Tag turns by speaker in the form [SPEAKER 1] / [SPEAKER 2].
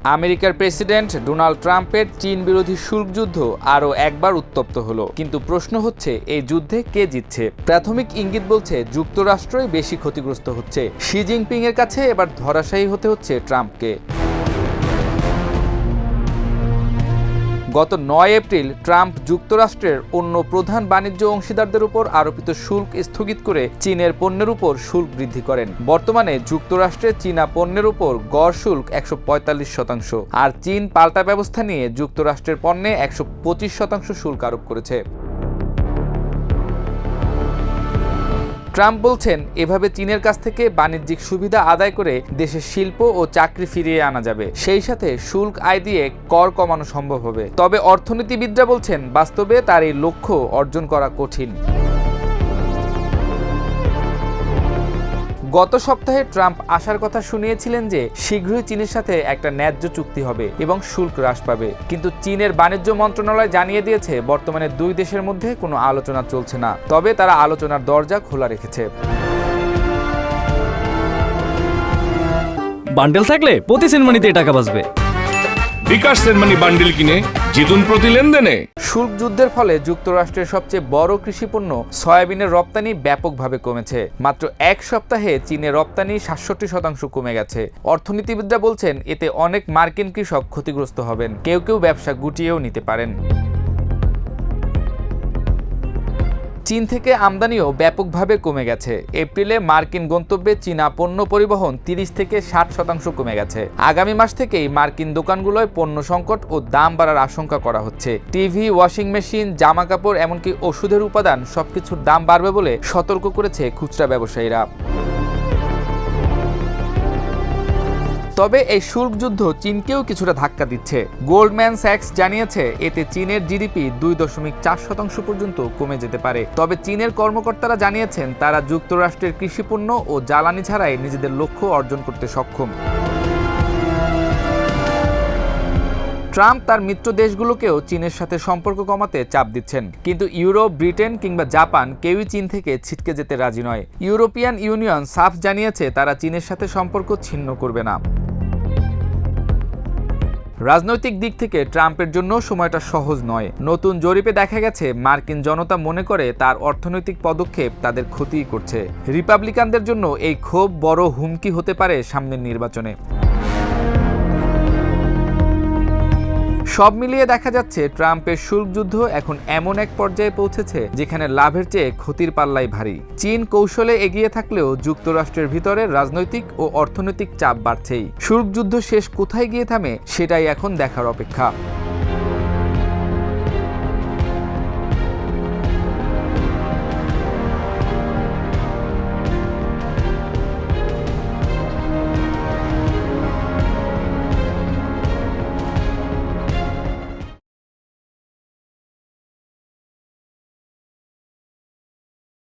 [SPEAKER 1] আমেরিকার president Donald ট্রাম্পের চীন বিরোধী শুল্ক যুদ্ধ আরও একবার উত্তপ্ত হলো, কিন্তু প্রশ্ন হচ্ছে এই যুদ্ধে কে জিতছে? প্রাথমিক ইঙ্গিত বলছে যুক্তরাষ্ট্রই বেশি ক্ষতিগ্রস্ত হচ্ছে। শি জিনপিং এর কাছে এবার ধরাশায়ী হতে হচ্ছে ট্রাম্পকে। গত ৯ এপ্রিল ট্রাম্প যুক্তরাষ্ট্রের অন্য প্রধান বাণিজ্য অংশীদারদের উপর আরোপিত শুল্ক স্থগিত করে চীনের পণ্যের উপর শুল্ক বৃদ্ধি করেন। বর্তমানে যুক্তরাষ্ট্রে চীনা পণ্যের উপর গড় শুল্ক ১৪৫%, আর চীন পাল্টা ব্যবস্থা নিয়ে যুক্তরাষ্ট্রের পণ্যে ১২৫% শুল্ক আরোপ করেছে। ট্রাম্প বলছেন এভাবে চীনের কাছ থেকে বাণিজ্যিক সুবিধা আদায় করে দেশের শিল্প ও চাকরি ফিরিয়ে আনা যাবে, সেই সাথে শুল্ক আয় দিয়ে কর কমানো সম্ভব হবে। তবে অর্থনীতিবিদরা বলছেন বাস্তবে তার এই লক্ষ্য অর্জন করা কঠিন। গত সপ্তাহে ট্রাম্প আশার কথা শুনিয়েছিলেন যে শীঘ্রই চীনের সাথে একটা ন্যায্য চুক্তি হবে এবং শুল্ক হ্রাস পাবে, কিন্তু চীনের বাণিজ্য মন্ত্রণালয় জানিয়ে দিয়েছে বর্তমানে দুই দেশের মধ্যে কোনো আলোচনা চলছে না, তবে তারা আলোচনার দরজা খোলা রেখেছে।
[SPEAKER 2] বান্ডেল থাকলে প্রতি সেনমানিতে টাকা বাঁচবে।
[SPEAKER 3] বিকাশ সেনমানি বান্ডেল কিনে জিতুন প্রতি লেনদেনে।
[SPEAKER 1] শুল্ক যুদ্ধের ফলে যুক্তরাষ্ট্রের সবচেয়ে বড় কৃষিপণ্য সয়াবিনের রপ্তানি ব্যাপকভাবে কমেছে। মাত্র এক সপ্তাহে চীনের রপ্তানি ৬৭% কমে গেছে। অর্থনীতিবিদরা বলছেন এতে অনেক মার্কিন কৃষক ক্ষতিগ্রস্ত হবেন, কেউ কেউ ব্যবসা গুটিয়েও নিতে পারেন। চীন থেকে আমদানিও ব্যাপকভাবে কমে গেছে। এপ্রিলে মার্কিন গন্তব্যে চীনা পণ্য পরিবহন ৩০ থেকে ৬০% কমে গেছে। আগামী মাস থেকেই মার্কিন দোকানগুলোয় পণ্য সংকট ও দাম বাড়ার আশঙ্কা করা হচ্ছে। টিভি, ওয়াশিং মেশিন, জামা কাপড়, এমনকি ওষুধের উপাদান সবকিছুর দাম বাড়বে বলে সতর্ক করেছে খুচরা ব্যবসায়ীরা। তবে এই শুল্ক যুদ্ধ চীনকেও কিছুটা ধাক্কা দিচ্ছে। গোল্ডম্যান স্যাক্স জানিয়েছে এতে চীনের জিডিপি ২.৪% পর্যন্ত কমে যেতে পারে। তবে চীনের কর্মকর্তারা জানিয়েছেন তারা যুক্তরাষ্ট্রের কৃষিপণ্য ও জ্বালানি ছাড়াই নিজেদের লক্ষ্য অর্জন করতে সক্ষম। ট্রাম্প তার মিত্র দেশগুলোকেও চীনের সাথে সম্পর্ক কমাতে চাপ দিচ্ছেন, কিন্তু ইউরোপ, ব্রিটেন কিংবা জাপান কেউই চীন থেকে ছিটকে যেতে রাজি নয়। ইউরোপিয়ান ইউনিয়ন সাফ জানিয়েছে তারা চীনের সাথে সম্পর্ক ছিন্ন করবে না। রাজনৈতিক দিক থেকে ট্রাম্পের জন্য সময়টা সহজ নয়। নতুন জরিপে দেখা গেছে মার্কিন জনতা মনে করে তার অর্থনৈতিক পদক্ষেপ তাদের ক্ষতিই করছে। রিপাবলিকানদের জন্য এই ক্ষোভ বড় হুমকি হতে পারে সামনের নির্বাচনে। সব মিলিয়ে দেখা যাচ্ছে ট্রাম্পের শুল্ক যুদ্ধ এখন এমন এক পর্যায়ে পৌঁছেছে যেখানে লাভের চেয়ে ক্ষতির পাল্লাই ভারী। চীন কৌশলে এগিয়ে থাকলেও যুক্তরাষ্ট্রের ভিতরে রাজনৈতিক ও অর্থনৈতিক চাপ বাড়ছেই। শুল্ক যুদ্ধ শেষ কোথায় গিয়ে থামে সেটাই এখন দেখার অপেক্ষা।